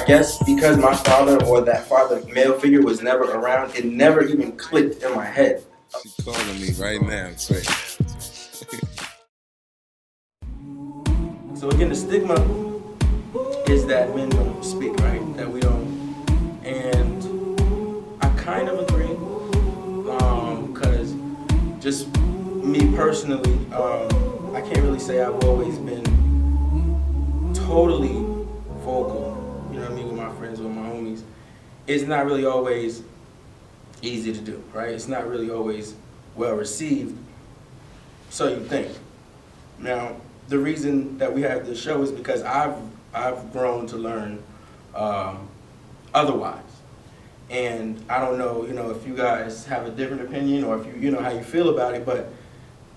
I guess because my father or that father male figure was never around, it never even clicked in my head. She calling me right now. Say, So again, the stigma is that men don't speak, right? That we don't. And I kind of agree, because just me personally, I can't really say I've always been totally vocal, you know what I mean, with my friends, with my homies. It's not really always easy to do, right? It's not really always well received, so you think. Now, the reason that we have this show is because I've grown to learn otherwise. And I don't know, if you guys have a different opinion or if you know how you feel about it, but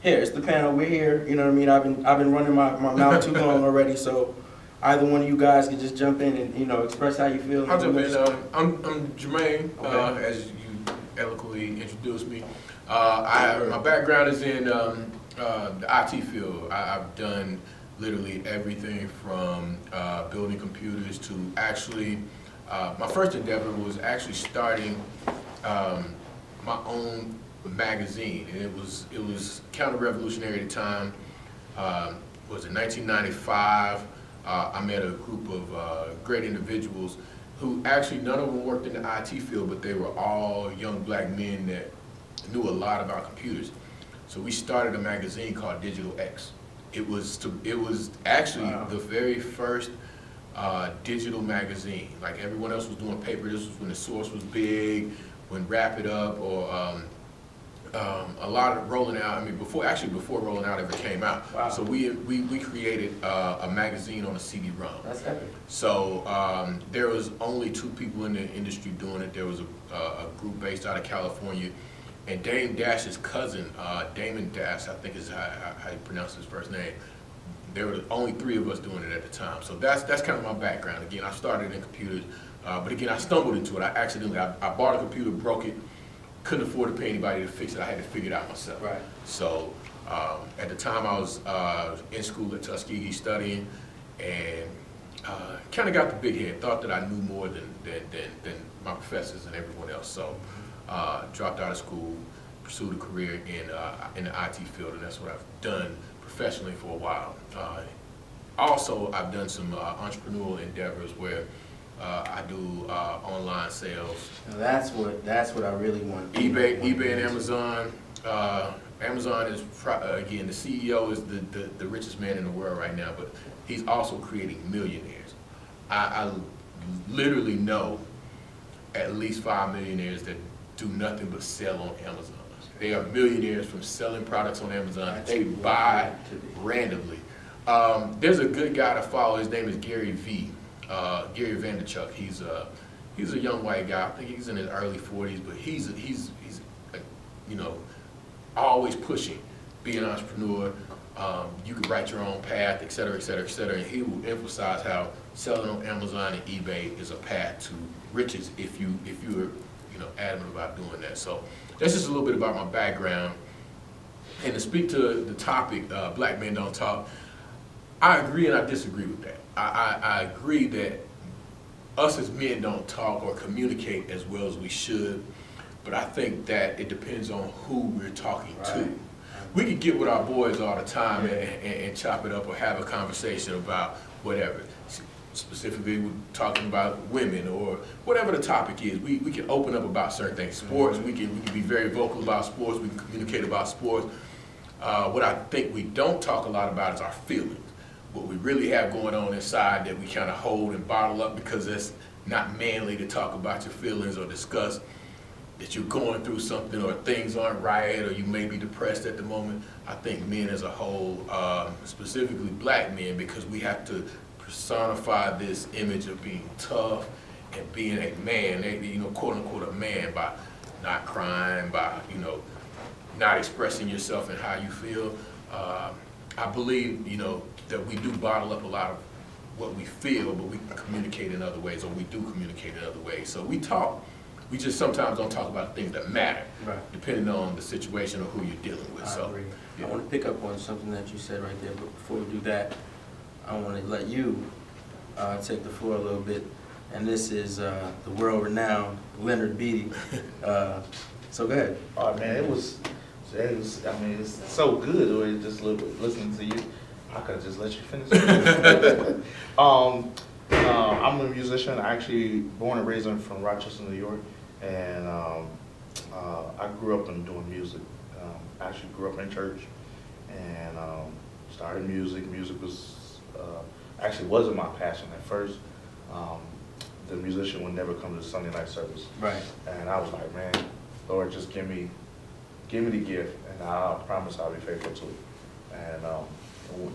here, it's the panel, we're here, you know what I mean? I've been running my mouth too long already, so either one of you guys can just jump in and, express how you feel. I'll jump in. I'm Jermaine, Okay. as you eloquently introduced me. My background is in the IT field. I've done literally everything from building computers to actually, my first endeavor was actually starting my own magazine, and it was counter-revolutionary at the time. Was in 1995. I met a group of great individuals who actually, none of them worked in the IT field, but they were all young black men that knew a lot about computers. So we started a magazine called Digital X. It was actually the very first digital magazine. Like everyone else was doing paper. This was when the Source was big, when Wrap It Up, or a lot of Rolling Out. I mean, before Rolling Out ever came out. Wow. So we created a magazine on a CD-ROM. That's epic. So there was only 2 people in the industry doing it. There was a group based out of California, and Dame Dash's cousin, Damon Dash, I think is how you pronounce his first name. There were only 3 of us doing it at the time. So that's kind of my background. Again, I started in computers, but again, I stumbled into it. I bought a computer, broke it, couldn't afford to pay anybody to fix it. I had to figure it out myself. Right. So at the time, I was in school at Tuskegee studying, and kind of got the big head. Thought that I knew more than my professors and everyone else. So dropped out of school, pursued a career in the IT field, and that's what I've done professionally for a while. Also, I've done some entrepreneurial endeavors where I do online sales. Now that's what I really want. eBay and Amazon. Amazon is, again, the CEO is the richest man in the world right now, but he's also creating millionaires. I literally know at least 5 millionaires that do nothing but sell on Amazon. They are millionaires from selling products on Amazon that they buy randomly. There's a good guy to follow. His name is Gary Vaynerchuk. He's a young white guy. I think he's in his early 40s, but he's always pushing, be an entrepreneur. You can write your own path, et cetera, et cetera, et cetera. And he will emphasize how selling on Amazon and eBay is a path to riches if you're adamant about doing that. So that's just a little bit about my background. And to speak to the topic, Black Men Don't Talk, I agree and I disagree with that. I agree that us as men don't talk or communicate as well as we should, but I think that it depends on who we're talking to. We can get with our boys all the time and chop it up or have a conversation about whatever. Specifically, we're talking about women or whatever the topic is. We can open up about certain things. Sports, we can be very vocal about sports. We can communicate about sports. What I think we don't talk a lot about is our feelings. What we really have going on inside that we kind of hold and bottle up because it's not manly to talk about your feelings or discuss that you're going through something or things aren't right or you may be depressed at the moment. I think men as a whole, specifically black men, because we have to personify this image of being tough and being a man, quote unquote a man, by not crying, by not expressing yourself and how you feel. I believe that we do bottle up a lot of what we feel, but we can communicate in other ways, or we do communicate in other ways. So we talk. We just sometimes don't talk about things that matter, depending on the situation or who you're dealing with. I agree. I want to pick up on something that you said right there, but before we do that, I want to let you take the floor a little bit and this is the world-renowned Leonard Beatty. So go ahead. Oh man, it was. I mean, it's so good. Or just listening to you, I could just let you finish. I'm a musician. Actually, born and raised from Rochester, New York, and I grew up in doing music. Actually, grew up in church, and started music. Music was actually wasn't my passion at first. The musician would never come to the Sunday night service. Right. And I was like, man, Lord, just give me the gift, and I promise I'll be faithful to it. And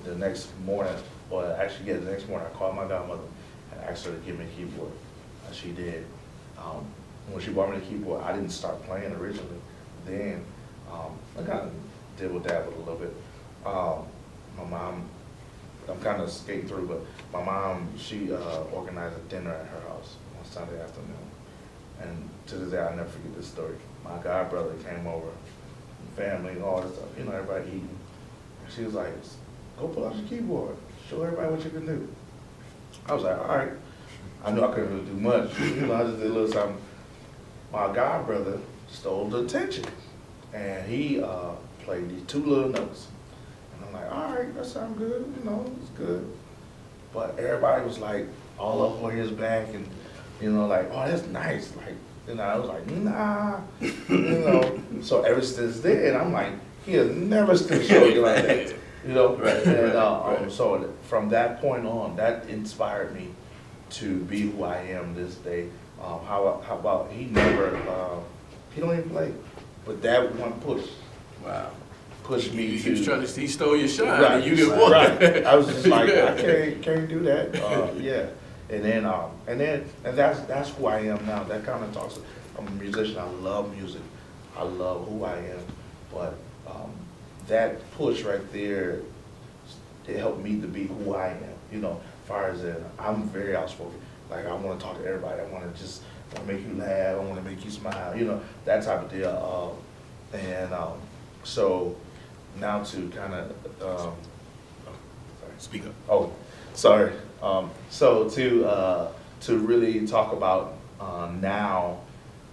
the next morning, the next morning, I called my godmother and asked her to give me a keyboard. And she did. When she bought me the keyboard, I didn't start playing originally. Then I kind of dibble-dabbled a little bit. My mom, I'm kind of skating through, but my mom, she organized a dinner at her house on Sunday afternoon. And to this day, I'll never forget this story. My god brother came over, family and all this stuff, everybody eating. And she was like, go pull out your keyboard, show everybody what you can do. I was like, all right. I knew I couldn't really do much. I just did a little something. My god brother stole the attention. And he played these two little notes. And I'm like, all right, that sounds good, it's good. But everybody was like all up on his back and, like, oh, that's nice. Like, I was like, nah, So ever since then, I'm like, he'll never still show you like that, Right, And right. so from that point on, that inspired me to be who I am this day. How about he never, he don't even play, but that one push Wow. pushed me He was to. trying to, he stole your shine, Right, and you didn't want right. it. I was just like, I can't do that. Yeah, and that's who I am now. That kind of talks. I'm a musician. I love music. I love who I am. But that push right there, it helped me to be who I am. As far as I'm very outspoken. Like I want to talk to everybody. I want to make you laugh. I want to make you smile. That type of deal. So now to kind of. Speak up. Oh, sorry. So to really talk about now,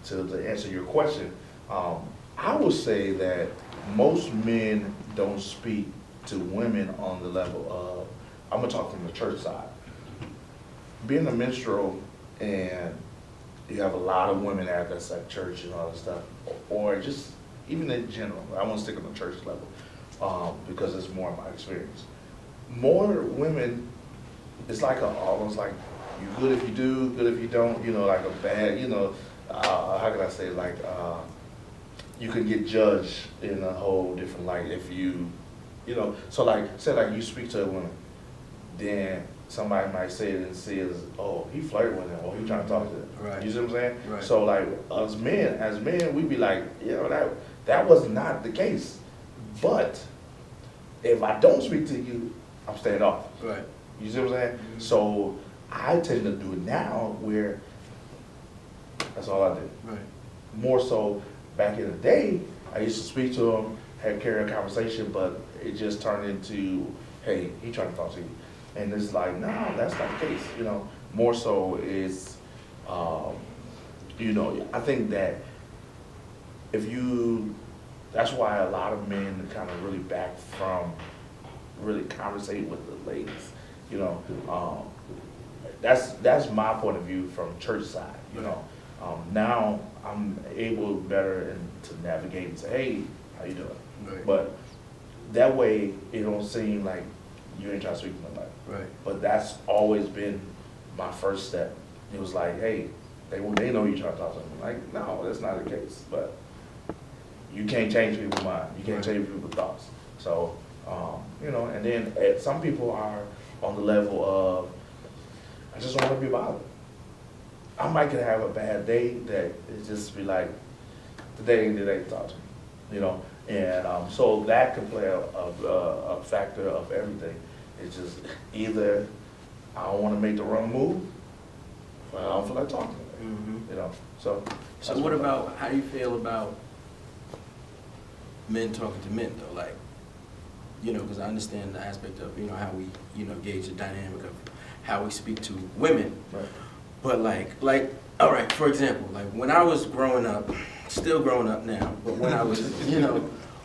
to answer your question, I would say that most men don't speak to women on the level of, I'm gonna talk from the church side. Being a minstrel and you have a lot of women that's at church and all that stuff, or just even in general, I want to stick on the church level because it's more of my experience. More women, it's like almost like you good if you do, good if you don't, like a bad, how can I say, like, you can get judged in a whole different light if you, so like, say like you speak to a woman, then somebody might say it and see it as, oh, he flirted with him, or he trying to talk to them. Right. You see what I'm saying? Right. So like, as men, we be like, that was not the case. But if I don't speak to you, I'm staying off. Right. You see what I'm saying? Mm-hmm. So I tend to do it now where that's all I do. Right. More so back in the day, I used to speak to him, carry a conversation, but it just turned into, hey, he trying to talk to you. And it's like, no, that's not the case. More so is, I think that that's why a lot of men kind of really back from really conversating with the ladies. That's my point of view from church side. Now I'm able better to navigate and say, hey, how you doing? Right. But that way it don't seem like you ain't trying to speak to nobody. Right. But that's always been my first step. It was like, hey, they know you trying to talk to them. Like, no, that's not the case. But you can't change people's mind. You can't Right. change people's thoughts. So, and then some people are on the level of, I just don't want to be bothered. I might could have a bad day that it just be like, today ain't the day to talk to me, And so that can play a factor of everything. It's just either I don't want to make the wrong move, or I don't feel like talking to them, Mm-hmm. So. So that's what about, how do you feel about men talking to men though? Like, because I understand the aspect of, how we, gauge the dynamic of how we speak to women. Right. But all right, for example, like when I was growing up, still growing up now, but when I was,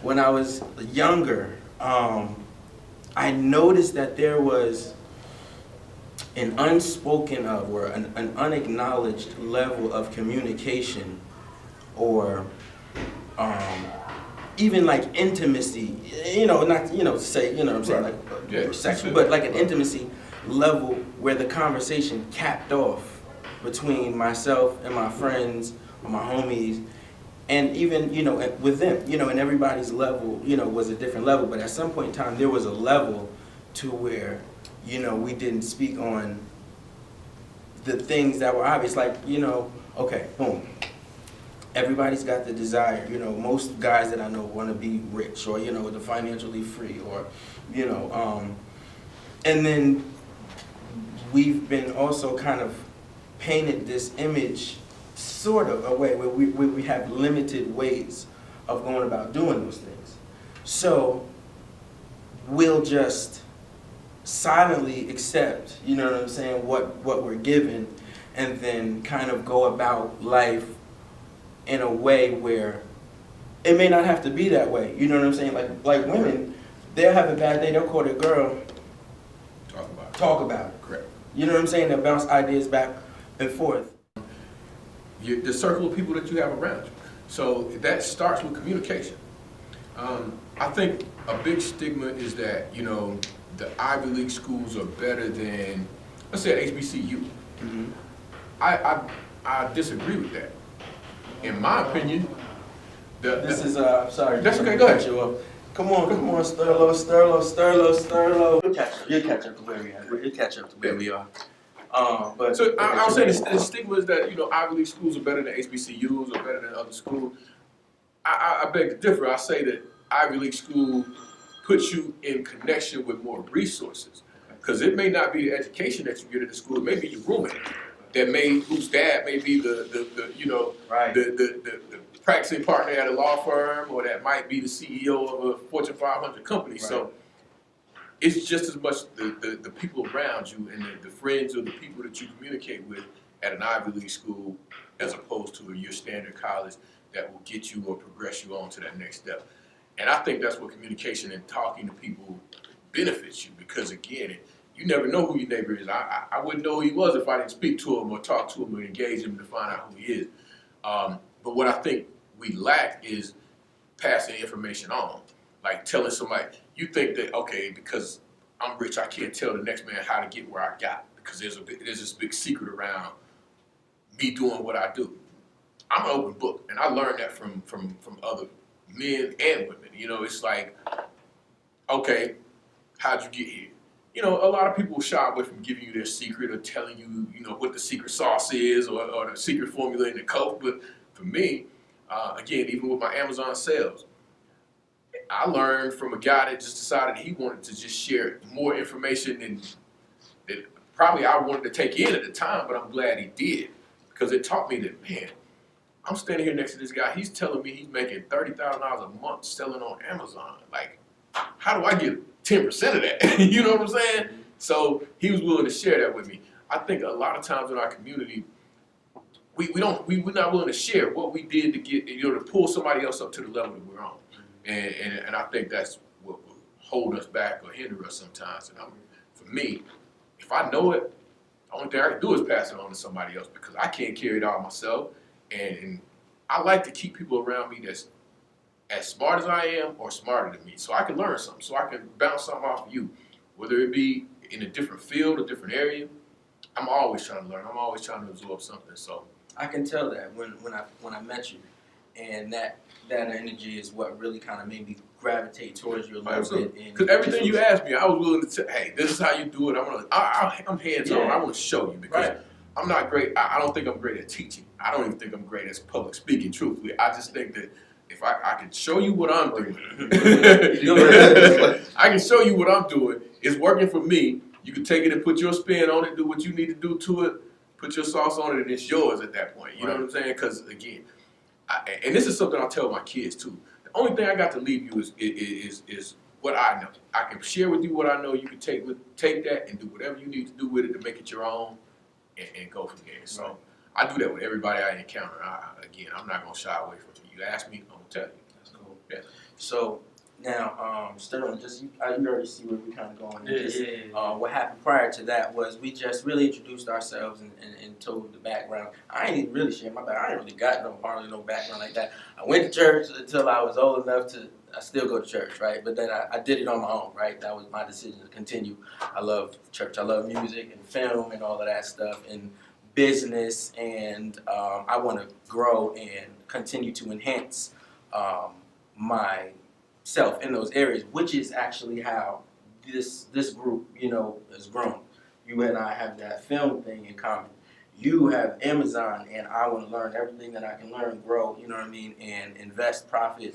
when I was younger, I noticed that there was an unspoken of or an unacknowledged level of communication or even like intimacy, not, say, what I'm saying, like sexual, but like an intimacy level where the conversation capped off between myself and my friends or my homies, and even, with them, and everybody's level, was a different level, but at some point in time, there was a level to where, we didn't speak on the things that were obvious, like, okay, boom. Everybody's got the desire, most guys that I know want to be rich or, the financially free or, and then we've been also kind of painted this image sort of a way where we have limited ways of going about doing those things. So we'll just silently accept, what I'm saying, what we're given, and then kind of go about life in a way where it may not have to be that way. You know what I'm saying? Like women, they'll have a bad day, they'll call their girl, talk about it. Correct. You know what I'm saying? They'll bounce ideas back and forth. The circle of people that you have around you. So that starts with communication. I think a big stigma is that, the Ivy League schools are better than, let's say, an HBCU. Mm-hmm. I disagree with that. In my opinion, sorry. That's okay, go ahead. You up. Come on, Sterlo. You'll catch up to where we are. You'll catch up to where we are. But so I'll say the stigma is that, Ivy League schools are better than HBCUs or better than other schools. I beg to differ. I say that Ivy League school puts you in connection with more resources. Because it may not be the education that you get at the school, it may be your roommate whose dad may be right. the practicing partner at a law firm, or that might be the CEO of a Fortune 500 company. Right. So it's just as much the people around you and the friends or the people that you communicate with at an Ivy League school as opposed to your standard college that will get you or progress you on to that next step. And I think that's what communication and talking to people benefits you, because again, you never know who your neighbor is. I wouldn't know who he was if I didn't speak to him or talk to him or engage him to find out who he is. But what I think we lack is passing information on. Like telling somebody, you think that, okay, because I'm rich, I can't tell the next man how to get where I got, because there's this big secret around me doing what I do. I'm an open book, and I learned that from other men and women. It's like, okay, how'd you get here? A lot of people shy away from giving you their secret or telling you, what the secret sauce is or the secret formula in the Coke. But for me, again, even with my Amazon sales, I learned from a guy that just decided he wanted to just share more information than probably I wanted to take in at the time, but I'm glad he did, because it taught me that, man, I'm standing here next to this guy, he's telling me he's making $30,000 a month selling on Amazon. Like, how do I get 10% of that? You know what I'm saying? So he was willing to share that with me. I think a lot of times in our community, we're not willing to share what we did to get, to pull somebody else up to the level that we're on. And I think that's what will hold us back or hinder us sometimes. And for me, if I know it, the only thing I can do is pass it on to somebody else, because I can't carry it all myself. And I like to keep people around me that's as smart as I am or smarter than me, so I can learn something, so I can bounce something off of you, whether it be in a different field, a different area. I'm always trying to learn. I'm always trying to absorb something. So I can tell that when I met you, and that energy is what really kind of made me gravitate towards you a little bit. Because everything you asked me, I was willing to say, hey, this is how you do it. I'm hands-on. Yeah. I want to show you, because I'm not great. I don't think I'm great at teaching. I don't even think I'm great at public speaking, truthfully. I just think that if I can show you what I'm doing, I can show you what I'm doing. It's working for me. You can take it and put your spin on it, do what you need to do to it, put your sauce on it, and it's yours at that point. You know what I'm saying? Because again, and this is something I tell my kids too. The only thing I got to leave you is what I know. I can share with you what I know. You can take that and do whatever you need to do with it to make it your own. and go from there. So I do that with everybody I encounter. I'm not gonna shy away from it. You ask me, I'm gonna tell you. That's cool. Yeah. So now, Sterling, you already see where we kind of going. Yeah. What happened prior to that was we just really introduced ourselves and told the background. I ain't even really shared my background. I ain't really got hardly no background like that. I went to church until I was old enough to. I still go to church, right? But then I did it on my own, right? That was my decision to continue. I love church. I love music and film and all of that stuff and business, and I want to grow and continue to enhance myself in those areas, which is actually how this group, has grown. You and I have that film thing in common. You have Amazon, and I want to learn everything that I can learn, grow, you know what I mean, and invest, profit,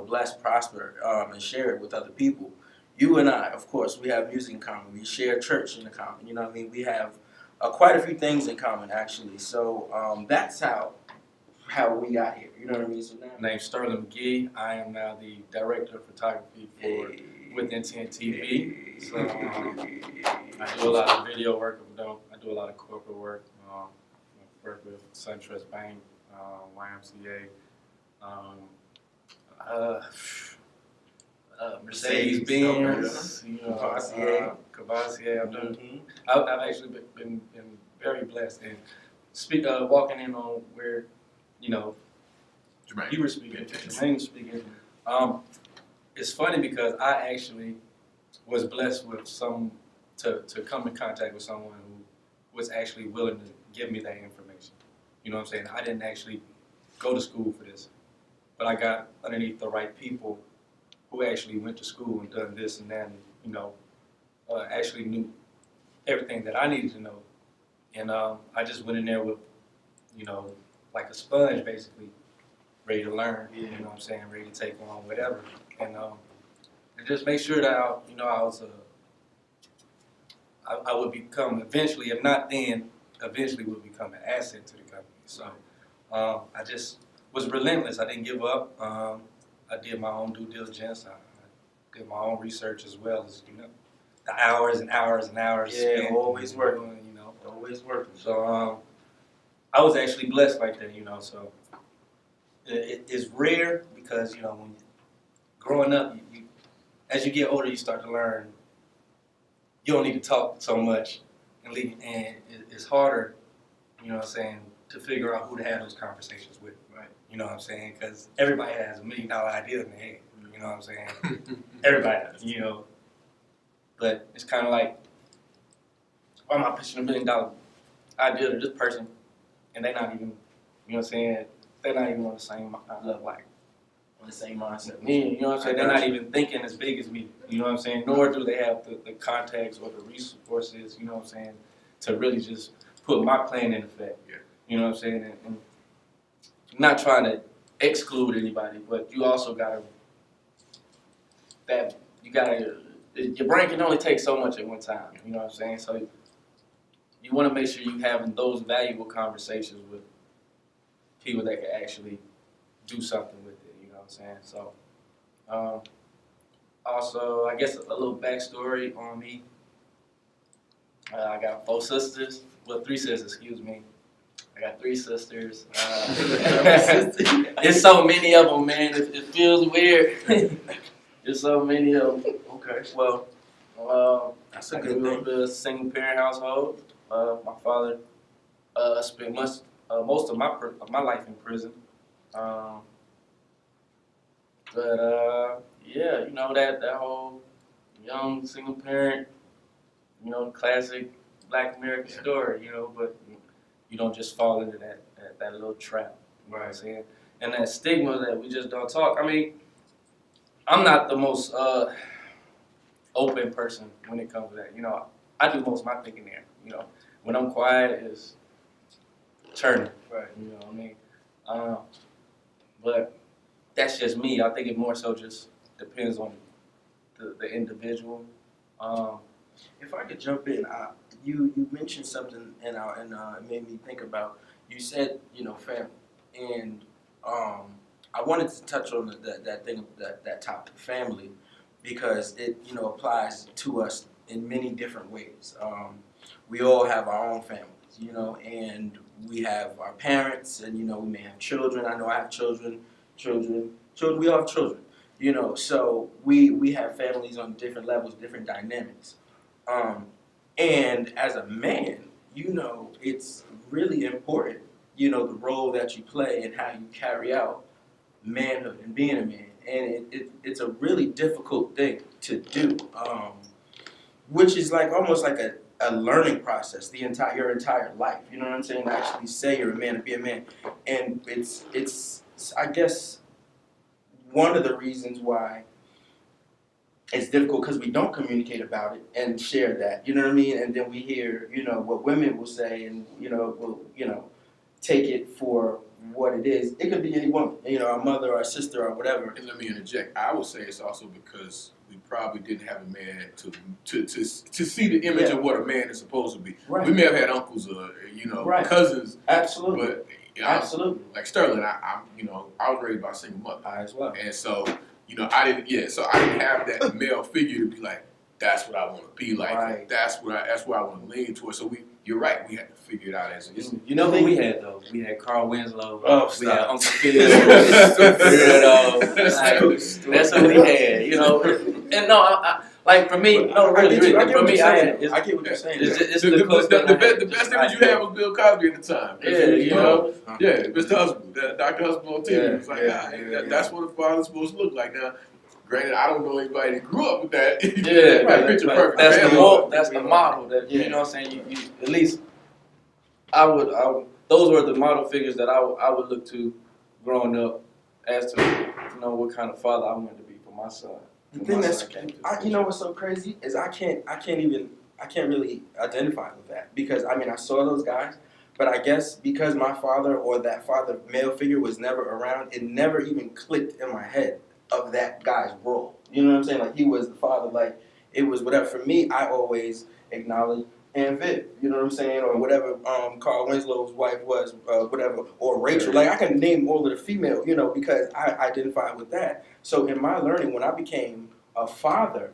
bless, prosper, and share it with other people. You and I, of course, we have music in common. We share church in common, you know what I mean? We have quite a few things in common, actually. So that's how we got here, you know what I mean? So now, Name's Sterling McGee. I am now the director of photography for with Intent TV. So I do a lot of video work. I do a lot of corporate work. I work with SunTrust Bank, YMCA, Mercedes-Benz, Cavassier. I've actually been very blessed and walking in on where, Jermaine. you were speaking, Jermaine was speaking. It's funny because I actually was blessed with to come in contact with someone who was actually willing to give me that information. You know what I'm saying? I didn't actually go to school for this, but I got underneath the right people who actually went to school and done this and that, and actually knew everything that I needed to know. And I just went in there with, like a sponge, basically, ready to learn. Yeah. You know what I'm saying? Ready to take on whatever, and just make sure that I would become eventually, if not then, eventually would become an asset to the company. So I just was relentless. I didn't give up. I did my own due diligence. I did my own research as well as the hours and hours and hours. Yeah, spent always working. doing, always working. So I was actually blessed like that. So it's rare because when growing up, as you get older, you start to learn you don't need to talk so much, and it's harder, to figure out who to have those conversations with. Right. You know what I'm saying? Because everybody has $1 million idea in their head. You know what I'm saying? Everybody does, But it's kind of like, why am I pitching $1 million idea to this person, and they're not even, they're not even on the same level, like, On the same mindset. me, you know what I'm saying? They're not even thinking as big as me, you know what I'm saying? Nor do they have the contacts or the resources, you know what I'm saying, to really just put my plan in effect. Yeah. You know what I'm saying? And not trying to exclude anybody, but you also your brain can only take so much at one time, you know what I'm saying? So you want to make sure you're having those valuable conversations with people that can actually do something with it, you know what I'm saying? So, also, I guess a little backstory on me. I got 4 sisters, 3 sisters, excuse me. I got 3 sisters. There's so many of them, man. It feels weird. There's so many of them. Okay. Well, That's a I good grew thing. up in a single parent household. My father spent most of my life in prison. Yeah, that whole young single parent, classic Black American story, but you don't just fall into that little trap. You know what I'm saying? And that stigma that we just don't talk. I mean, I'm not the most open person when it comes to that. I do most of my thinking there. When I'm quiet is turning. Right. You know what I mean? But that's just me. I think it more so just depends on the individual. If I could jump in, you mentioned something and it made me think about. You said family, and I wanted to touch on that topic, family, because it applies to us in many different ways. We all have our own families, you know, and we have our parents, and, you know, we may have children. I know I have children, we all have children, you know, so we have families on different levels, different dynamics. And as a man, you know, it's really important, you know, the role that you play and how you carry out manhood and being a man. And it's a really difficult thing to do, which is like almost like a learning process your entire life. You know what I'm saying? To actually say you're a man and be a man. And it's I guess one of the reasons why it's difficult, because we don't communicate about it and share that, you know what I mean? And then we hear, you know, what women will say, and, you know, will, you know, take it for what it is. It could be any woman, you know, our mother, our sister, or whatever. And let me interject. I would say it's also because we probably didn't have a man to see the image of what a man is supposed to be. Right. We may have had uncles or, you know, cousins. Absolutely. But, you know, Absolutely. like Sterling, I'm, you know, I was raised by a single mother. I as well. And so, you know, I didn't have that male figure to be like, that's what I want to be like. Right. That's what I want to lean towards. So you're right. We had to figure it out as it's. You know who we had though? We had Carl Winslow. Oh, we had stop. Uncle Phil. You know, that's what we had. You know, and no, I like for me, no, really, for me, I get what you're saying. It's the best image you had was Bill Cosby at the time. Yeah, you know. Yeah, Mr. Husband, Dr. Husband on TV. Yeah, It's like, that's what a father's supposed to look like. Now, granted, I don't know anybody that grew up with that. Yeah, that picture perfect. That's the model that you know what I'm saying. You at least I would those were the model figures that I would look to growing up as to, you know, what kind of father I wanted to be for my son. The thing you know what's so crazy is I can't really identify with that, because I mean I saw those guys, but I guess because my father or that father male figure was never around, it never even clicked in my head of that guy's role. You know what I'm saying? Like he was the father, like it was whatever. For me, I always acknowledge Aunt Viv, you know what I'm saying, or whatever Carl Winslow's wife was, whatever, or Rachel. Like I can name all of the female, you know, because I identify with that. So in my learning, when I became a father,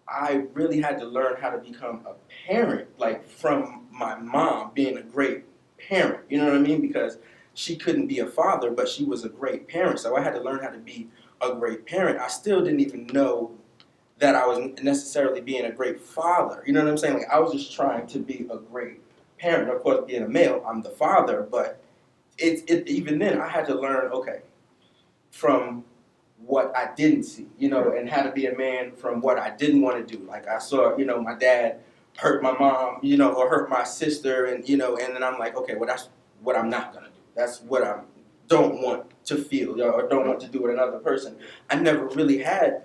I really had to learn how to become a parent, like from my mom being a great parent, you know what I mean? Because she couldn't be a father, but she was a great parent. So I had to learn how to be a great parent. I still didn't even know that I was necessarily being a great father. You know what I'm saying? Like I was just trying to be a great parent. Of course, being a male, I'm the father, but even then I had to learn, okay, from what I didn't see, you know, and how to be a man from what I didn't want to do. Like I saw, you know, my dad hurt my mom, you know, or hurt my sister, and, you know, and then I'm like, okay, well, that's what I'm not going to do. That's what I don't want to feel, or don't want to do with another person. I never really had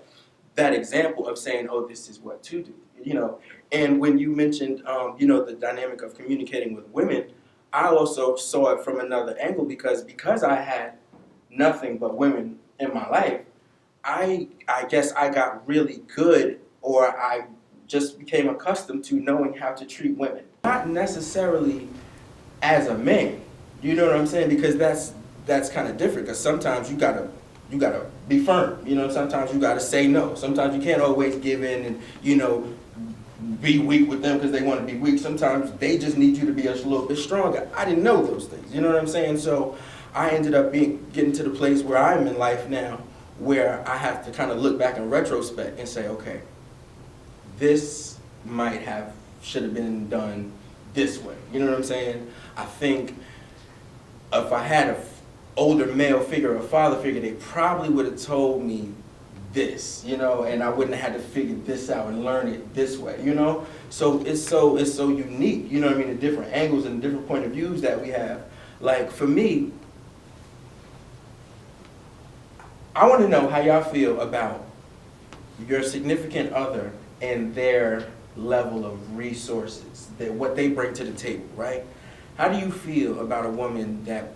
that example of saying, oh, this is what to do, you know. And when you mentioned, you know, the dynamic of communicating with women, I also saw it from another angle, because I had nothing but women in my life, I guess I got really good, or I just became accustomed to knowing how to treat women. Not necessarily as a man, you know what I'm saying? Because that's kind of different, because sometimes you gotta be firm, you know, sometimes you gotta say no. Sometimes you can't always give in and, you know, be weak with them because they want to be weak. Sometimes they just need you to be just a little bit stronger. I didn't know those things, you know what I'm saying? So I ended up getting to the place where I'm in life now, where I have to kind of look back in retrospect and say, okay, this should have been done this way. You know what I'm saying? I think if I had an older male figure, a father figure, they probably would have told me this, you know, and I wouldn't have had to figure this out and learn it this way, you know? So it's so unique, you know what I mean, the different angles and different point of views that we have. Like for me, I want to know how y'all feel about your significant other and their level of resources, what they bring to the table, right? How do you feel about a woman that,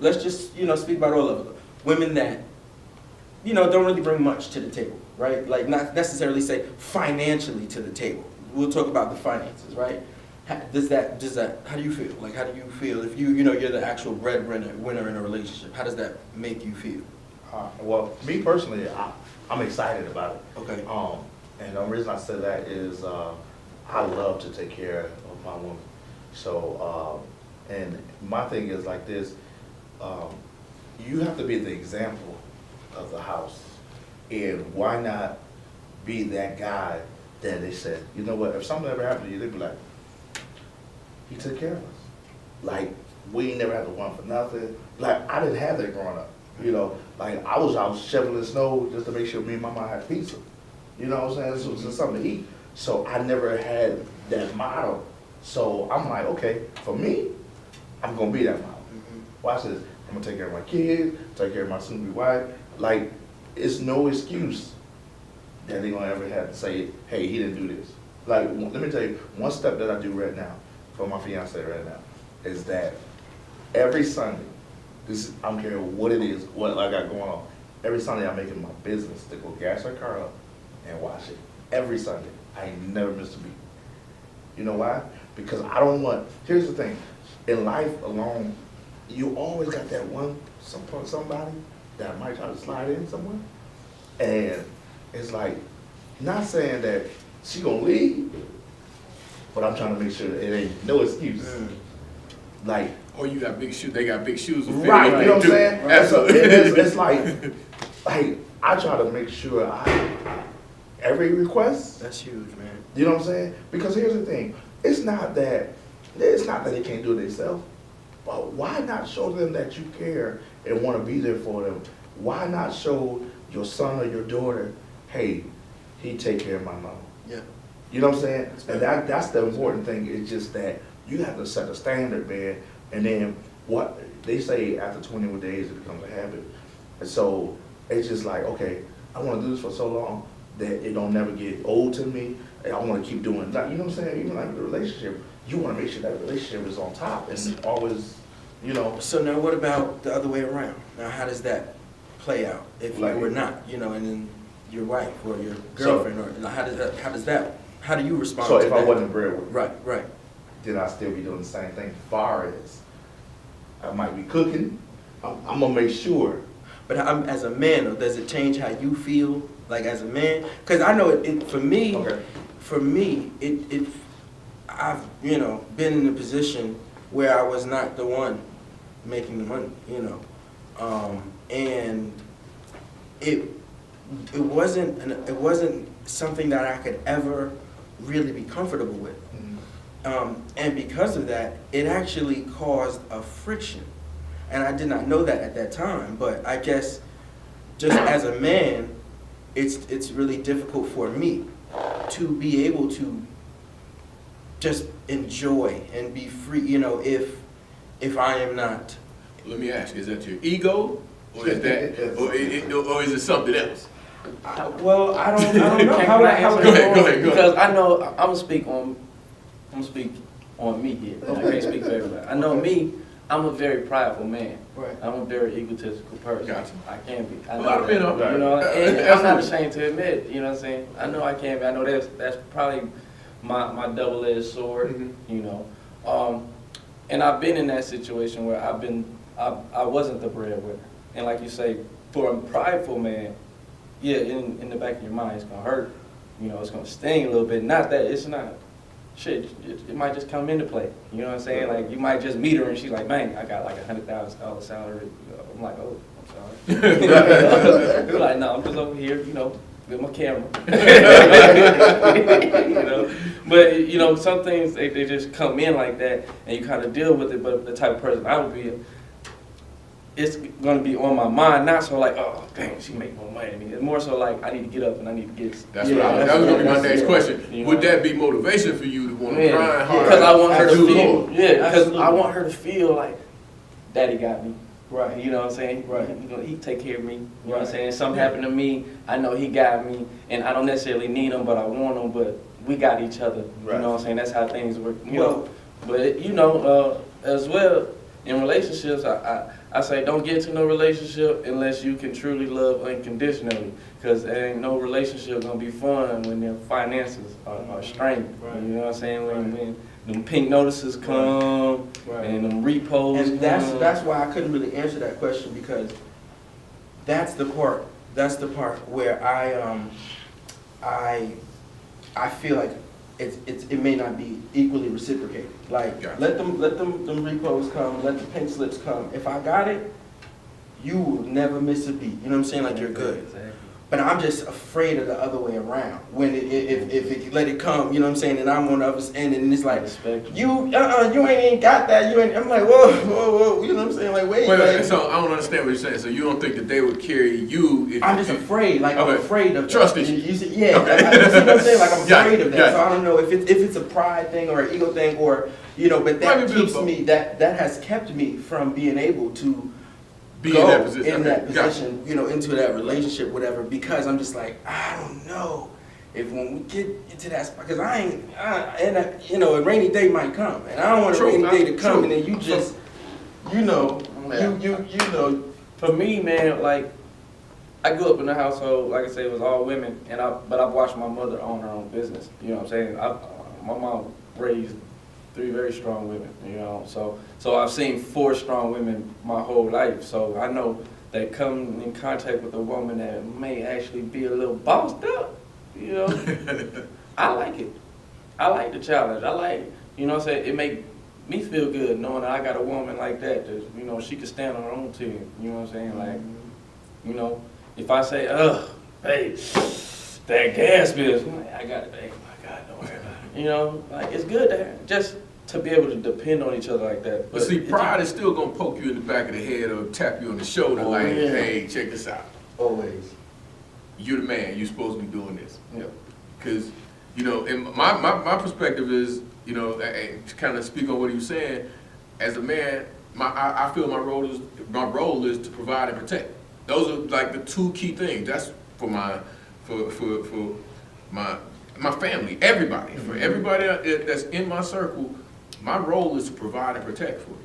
let's just, you know, speak about all of them, women that, you know, don't really bring much to the table, right? Like not necessarily say financially to the table. We'll talk about the finances, right? How do you feel? Like how do you feel if you're the actual breadwinner in a relationship? How does that make you feel? Well, me personally, I'm excited about it. Okay. And the reason I said that is I love to take care of my woman. So, and my thing is like this, you have to be the example of the house. And why not be that guy that they said, you know what, if something ever happened to you, they'd be like, he took care of us. Like, we ain't never had to want for nothing. Like, I didn't have that growing up, you know? Like, I was out shoveling snow just to make sure me and my mom had pizza. You know what I'm saying? So it was something to eat. So I never had that model. So I'm like, okay, for me, I'm gonna be that model. Watch this. I'm gonna take care of my kids, take care of my soon-to-be wife. Like, it's no excuse that they're gonna ever have to say, hey, he didn't do this. Like, let me tell you, one step that I do right now, for my fiance right now, is that every Sunday, I don't care what it is, what I got going on, every Sunday I make it my business to go gas her car up and wash it. Every Sunday. I ain't never missed a beat. You know why? Because I don't want, here's the thing, in life alone, you always got that somebody that might try to slide in somewhere. And it's like, not saying that she gonna leave, but I'm trying to make sure that it ain't no excuse. Like, Or you got big shoes, they got big shoes to fit. right, you know what I'm saying? Right. Absolutely. It's like I try to make sure every request, That's huge, man. you know what I'm saying? Because here's the thing, it's not that they can't do it themselves, but why not show them that you care and want to be there for them? Why not show your son or your daughter, hey, he take care of my mom? Yeah. You know what I'm saying? And that's the important thing. It's just that you have to set a standard, man. And then what they say after 21 days it becomes a habit. And so it's just like, okay, I want to do this for so long that it don't never get old to me. And I want to keep doing that. You know what I'm saying? Even like the relationship, you want to make sure that relationship is on top and always, you know. So now what about the other way around? Now how does that play out if Like- you were not, you know, and then your wife or your girlfriend, or how do you respond So to if that? I wasn't a breadwinner, Right. then I still be doing the same thing. Far as I might be cooking, I'm gonna make sure. But as a man, though, does it change how you feel, like as a man? Because I know for me, I've, you know, been in a position where I was not the one making the money, you know, and it wasn't something that I could ever really be comfortable with. And because of that, it actually caused a friction. And I did not know that at that time, but I guess just as a man, it's really difficult for me to be able to just enjoy and be free, you know, if I am not. Let me ask you, is that your ego, or is that, or is it something else? Well, I don't know. Can How would I I how answer would I- Go ahead. Because I know, I'm gonna speak on me here. I can't speak for everybody. I know me, I'm a very prideful man. Right. I'm a very egotistical person. Gotcha. I can be. I A know lot of men that. are. You know, and I'm not ashamed to admit, you know what I'm saying? I know I can be. I know that's probably my double-edged sword, you know. And I've been in that situation where I wasn't the breadwinner. And like you say, for a prideful man, yeah, in the back of your mind, it's gonna hurt. You know, it's gonna sting a little bit. Not that it's not. Shit, it might just come into play. You know what I'm saying? Like, you might just meet her and she's like, man, I got like $100,000 salary. I'm like, oh, I'm sorry. You're like, no, I'm just over here, you know, with my camera. You know? But, you know, some things, they just come in like that and you kind of deal with it. But the type of person I would be, it's going to be on my mind, not so like, oh, dang, she make more money than me. It's more so like, I need to get up and I need to get. That was gonna be my next question. You know? Would that be motivation for you to want to Yeah, grind hard? because I want her to do feel. more? Yeah, because Absolutely. I want her to feel like, Daddy got me. Right. You know what I'm saying? Right. He take care of me. You know what I'm Right. saying? Something happened to me, I know he got me, and I don't necessarily need him, but I want him. But we got each other. Right. You know what I'm saying? That's how things work. You Well- know, but you know, as well in relationships, I say don't get to no relationship unless you can truly love unconditionally, because there ain't no relationship gonna be fun when their finances are strained. Right. You know what I'm saying? When them pink notices come Right. and them repos. And that's why I couldn't really answer that question, because that's the part where I feel like it may not be equally reciprocated. Like, Gotcha. let them repos come, let the pink slips come. If I got it, you will never miss a beat. You know what I'm saying? Like, you're good. Exactly. But I'm just afraid of the other way around. When if it let it come, you know what I'm saying, and I'm on the other end, and it's like, you ain't got that. You ain't. I'm like, whoa, you know what I'm saying? Like, wait. Wait, Like, so I don't understand what you're saying. So you don't think that they would carry you if I'm just afraid. Like, I'm Okay. afraid of Trust you, issues. you see, yeah. You see what I'm saying? Like, I'm Got afraid it, of that. got So it. I don't know if it's a pride thing or an ego thing or but Might that be keeps both. me that has kept me from being able to be go in that position. in that Okay, gotcha. position, you know, into that relationship, whatever, because I'm just like, I don't know if when we get into that spot, because you know, a rainy day might come, and I don't want a True, rainy day to come, true. and then you just, you know, Yeah. you know, For me, man, like, I grew up in a household, like I said, it was all women, but I've watched my mother own her own business. You know what I'm saying? My mom raised 3 very strong women, you know, so I've seen 4 strong women my whole life, so I know that coming in contact with a woman that may actually be a little bossed up, you know, I like it. I like the challenge. I like, you know what I'm saying, it make me feel good knowing that I got a woman like that, you know, she can stand on her own 10, you know what I'm saying, like, you know, if I say, hey, that gas bill, I'm like, I got it, babe. Oh my God, don't worry about it. You know, like, it's good just to be able to depend on each other like that. But see, pride is still gonna poke you in the back of the head or tap you on the shoulder, Oh, like, yeah. hey, check this out. always. You're the man. You're supposed to be doing this. Yeah. Because, you know, and my perspective is, you know, and to kind of speak on what he was saying, as a man, I feel my role is to provide and protect. Those are like the 2 key things. That's for my family, everybody, for everybody that's in my circle. My role is to provide and protect for you.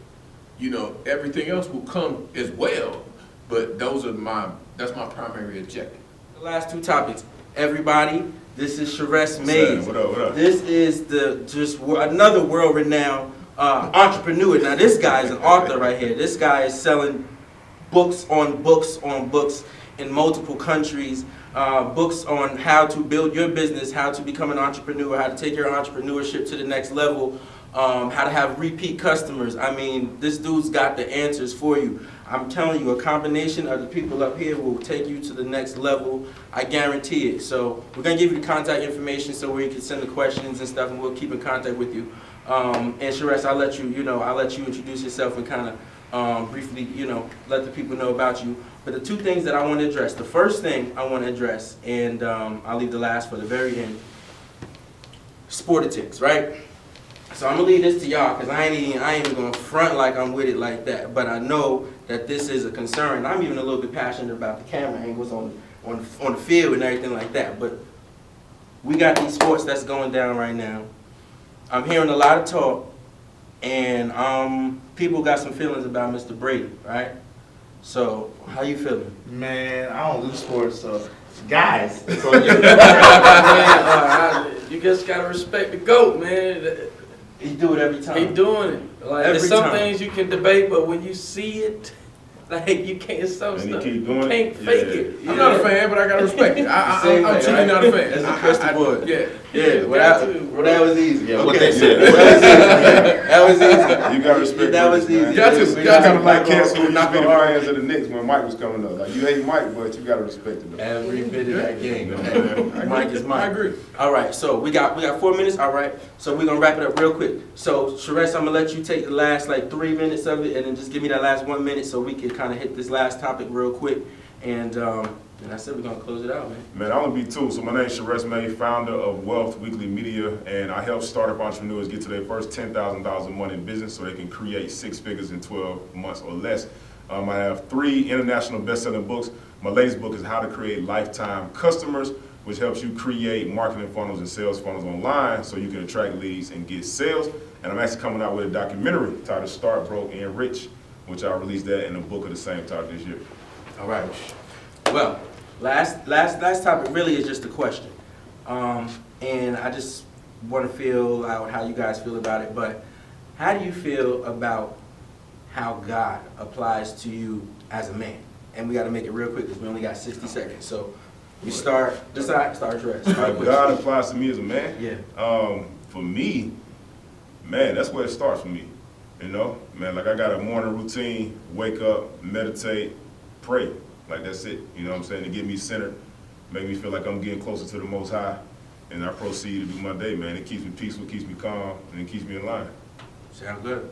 You know, everything else will come as well, but that's my primary objective. The last 2 topics. Everybody, this is Sharest Mays. What up? This is another world-renowned entrepreneur. Now, this guy is an author right here. This guy is selling books on books on books in multiple countries. Books on how to build your business, how to become an entrepreneur, how to take your entrepreneurship to the next level, how to have repeat customers. I mean, this dude's got the answers for you. I'm telling you, a combination of the people up here will take you to the next level. I guarantee it. So we're going to give you the contact information so where you can send the questions and stuff, and we'll keep in contact with you. And Sharest, I'll let you introduce yourself and kind of briefly, you know, let the people know about you. But the 2 things that I want to address, the first thing I want to address, and I'll leave the last for the very end, sportitics, right? So I'm gonna leave this to y'all because I ain't even gonna front like I'm with it like that. But I know that this is a concern. I'm even a little bit passionate about the camera angles on the field and everything like that. But we got these sports that's going down right now. I'm hearing a lot of talk, and people got some feelings about Mr. Brady, right? So how you feeling? Man, I don't do sports, so guys. So You just gotta respect the GOAT, man. He do it every time. He doing it. Like, Every there's some time. things you can debate, but when you see it, like, you can't, some And he stuff, keep doing you it? can't fake Yeah. it. I'm not a fan, but I gotta respect it. I'm Same thing, truly right? not a fan. That's a crystal ball. Yeah. Yeah, well, that was easy. Yeah, what Okay. they said. That was easy. You gotta respect That was Brady, man. easy. Got to. You Got to. gotta like cancel We're you not be the gonna fans of the Knicks when Mike was coming up. Like, you hate Mike, but you gotta respect him. Every bit of that game. I Mike agree. is Mike. I agree. All right, so we got 4 minutes. All right, so we're gonna wrap it up real quick. So Sharest, I'm gonna let you take the last like 3 minutes of it, and then just give me that last 1 minute so we can kind of hit this last topic real quick. And I said we're gonna close it out, man. Man, I'm gonna be 2. So my name's Sharest May, founder of Wealth Weekly Media, and I help startup entrepreneurs get to their first $10,000 a month in business so they can create 6 figures in 12 months or less. I have 3 international best-selling books. My latest book is How to Create Lifetime Customers, which helps you create marketing funnels and sales funnels online so you can attract leads and get sales. And I'm actually coming out with a documentary titled Start Broke and Rich, which I'll release that in a book of the same title this year. All right. Well, last topic really is just a question, and I just want to feel out how you guys feel about it. But how do you feel about how God applies to you as a man? And we got to make it real quick because we only got 60 seconds. So, You start rest. How God applies to me as a man. Yeah. For me, man, that's where it starts for me. You know, man, like I got a morning routine, wake up, meditate, pray. Like that's it. You know what I'm saying? To get me centered, make me feel like I'm getting closer to the Most High, and I proceed to do my day, man. It keeps me peaceful, keeps me calm, and it keeps me in line. Sound good.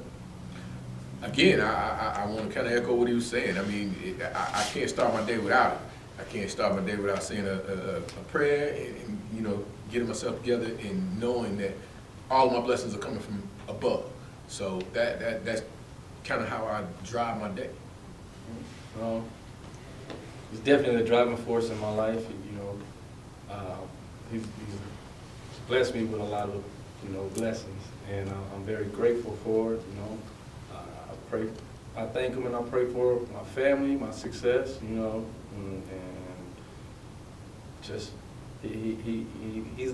Again, I want to kind of echo what he was saying. I mean, I can't start my day without it. I can't start my day without saying a prayer and, you know, getting myself together and knowing that all of my blessings are coming from above. So that's kind of how I drive my day. He's definitely a driving force in my life. You know, he's blessed me with a lot of, you know, blessings, and I'm very grateful for it. You know, I thank him, and I pray for my family, my success. You know, and just he's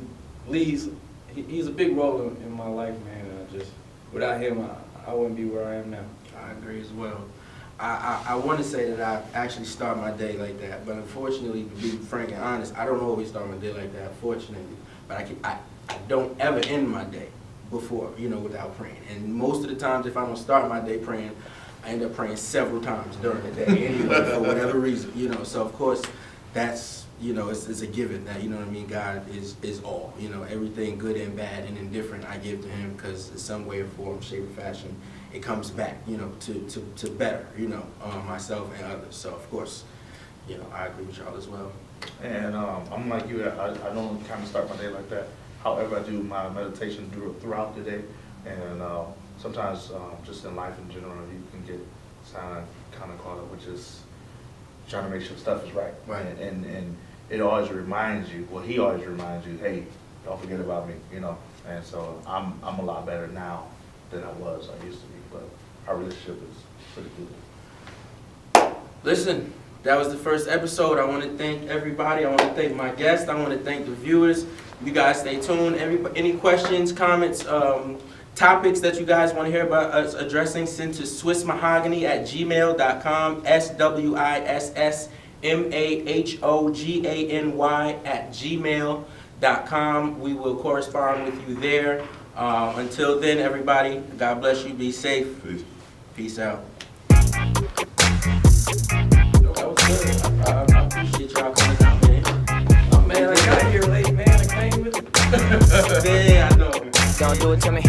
a big role in my life, man. And without him, I wouldn't be where I am now. I agree as well. I want to say that I actually start my day like that, but unfortunately, to be frank and honest, I don't always start my day like that, fortunately. But I don't ever end my day before, you know, without praying. And most of the times, if I don't start my day praying, I end up praying several times during the day anyway, for whatever reason, you know. So, of course, that's, you know, it's a given that, you know what I mean, God is all. You know, everything good and bad and indifferent I give to him, because in some way or form, shape, or fashion, it comes back, you know, to better, you know, myself and others. So, of course, you know, I agree with y'all as well. And I'm like you, I don't kind of start my day like that. However, I do my meditation throughout the day. And sometimes just in life in general, you can get kind of caught up with just trying to make sure stuff is right. Right. And it always reminds you, well, he always reminds you, hey, don't forget about me, you know. And so I'm a lot better now than I used to be. But our relationship is pretty good. Listen, that was the first episode. I want to thank everybody. I want to thank my guests. I want to thank the viewers. You guys stay tuned. Any questions, comments, topics that you guys want to hear about us addressing, send to swissmahogany@gmail.com, SWISSMAHOGANY@gmail.com. We will correspond with you there. Until then, everybody, God bless you. Be safe. Peace. Peace out. That was good. I appreciate y'all coming out, man. Oh, man, I got here late, man. I came with it. Man, I know. Don't do it to me.